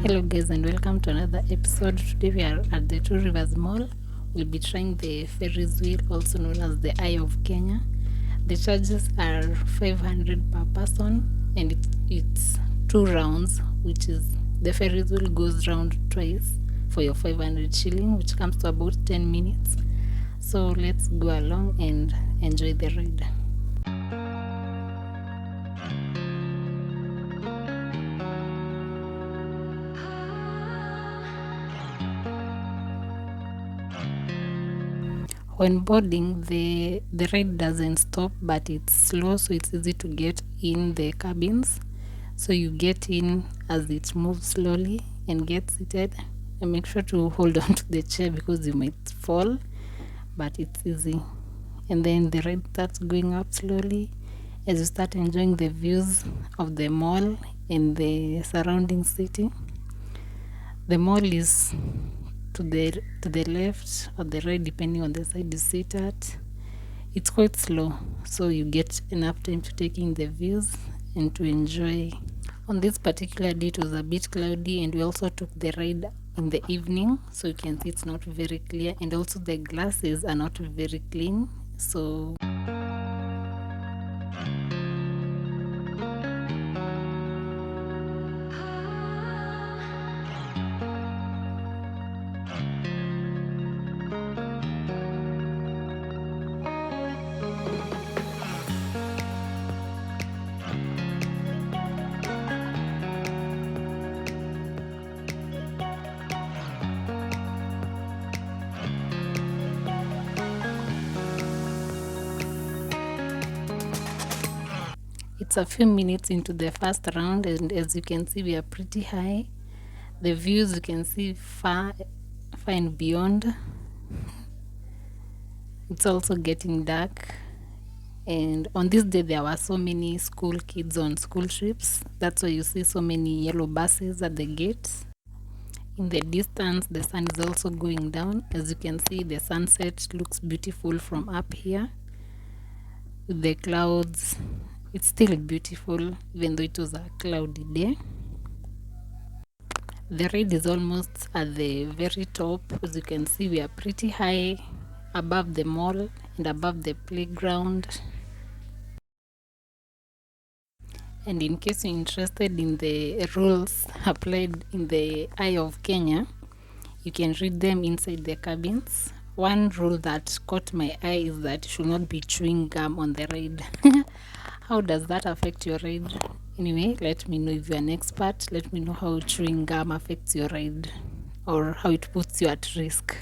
Hello guys and welcome to another episode. Today we are at the Two Rivers Mall. We'll be trying the Ferris Wheel, also known as the Eye of Kenya. The charges are 500 per person and it's 2 rounds, which is the Ferris Wheel goes round twice for your 500 shilling, which comes to about 10 minutes. So let's go along and enjoy the ride. When boarding, the ride doesn't stop, but it's slow, so it's easy to get in the cabins. So you get in as it moves slowly and get seated, and make sure to hold on to the chair because you might fall, but it's easy. And then the ride starts going up slowly as you start enjoying the views of the mall and the surrounding city. The mall is to the left or the right, depending on the side you sit at. It's quite slow, so you get enough time to take in the views and to enjoy. On this particular day, it was a bit cloudy, and we also took the ride in the evening, so you can see it's not very clear, and also the glasses are not very clean. So it's a few minutes into the first round, and as you can see, we are pretty high. The views you can see far and beyond. It's also getting dark, and on this day there were so many school kids on school trips. That's why you see so many yellow buses at the gates. In the distance, the sun is also going down. As you can see, the sunset looks beautiful from up here with the clouds. It's still beautiful even though it was a cloudy day. The ride is almost at the very top. As you can see, we are pretty high above the mall and above the playground. And in case you're interested in the rules applied in the Eye of Kenya, you can read them inside the cabins. One rule that caught my eye is that you should not be chewing gum on the ride. How does that affect your ride? Anyway, let me know if you're an expert. Let me know how chewing gum affects your ride or how it puts you at risk.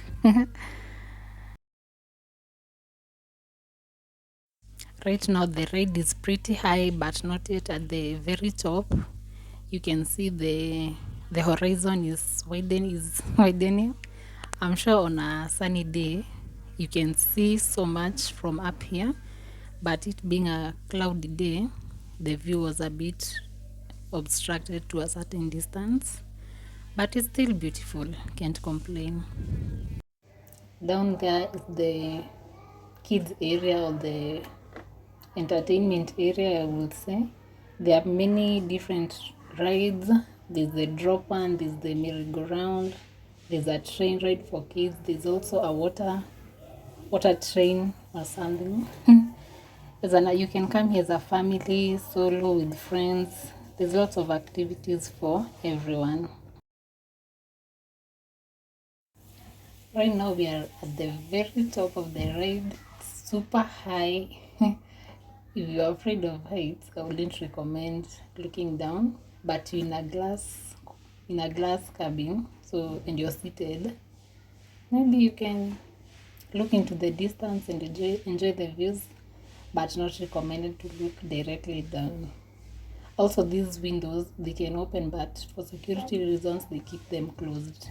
Right now, the ride is pretty high, but not yet at the very top. You can see the horizon is widening. I'm sure on a sunny day, you can see so much from up here, but it being a cloudy day, the view was a bit obstructed to a certain distance, but it's still beautiful. Can't complain. Down there is the kids area or the entertainment area, I would say. There are many different rides. There's the drop one, there's the merry-go-round, there's a train ride for kids, there's also a water train or something. You can come here as a family, solo, with friends. There's lots of activities for everyone. Right now we are at the very top of the ride. It's super high. If you're afraid of heights, I wouldn't recommend looking down, but you're in a glass cabin, so, and you're seated, maybe you can look into the distance and enjoy the views, but not recommended to look directly down. Also, these windows, they can open, but for security reasons they keep them closed.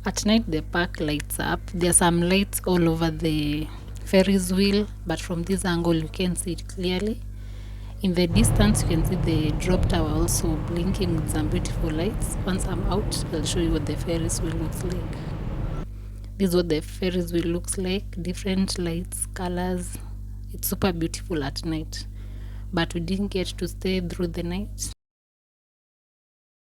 At night the park lights up. There are some lights all over the Ferris wheel, but from this angle you can see it clearly. In the distance you can see the drop tower also blinking with some beautiful lights. Once I'm out, I'll show you what the Ferris wheel looks like. This is what the Ferris wheel looks like. Different lights, colors. It's super beautiful at night, but we didn't get to stay through the night.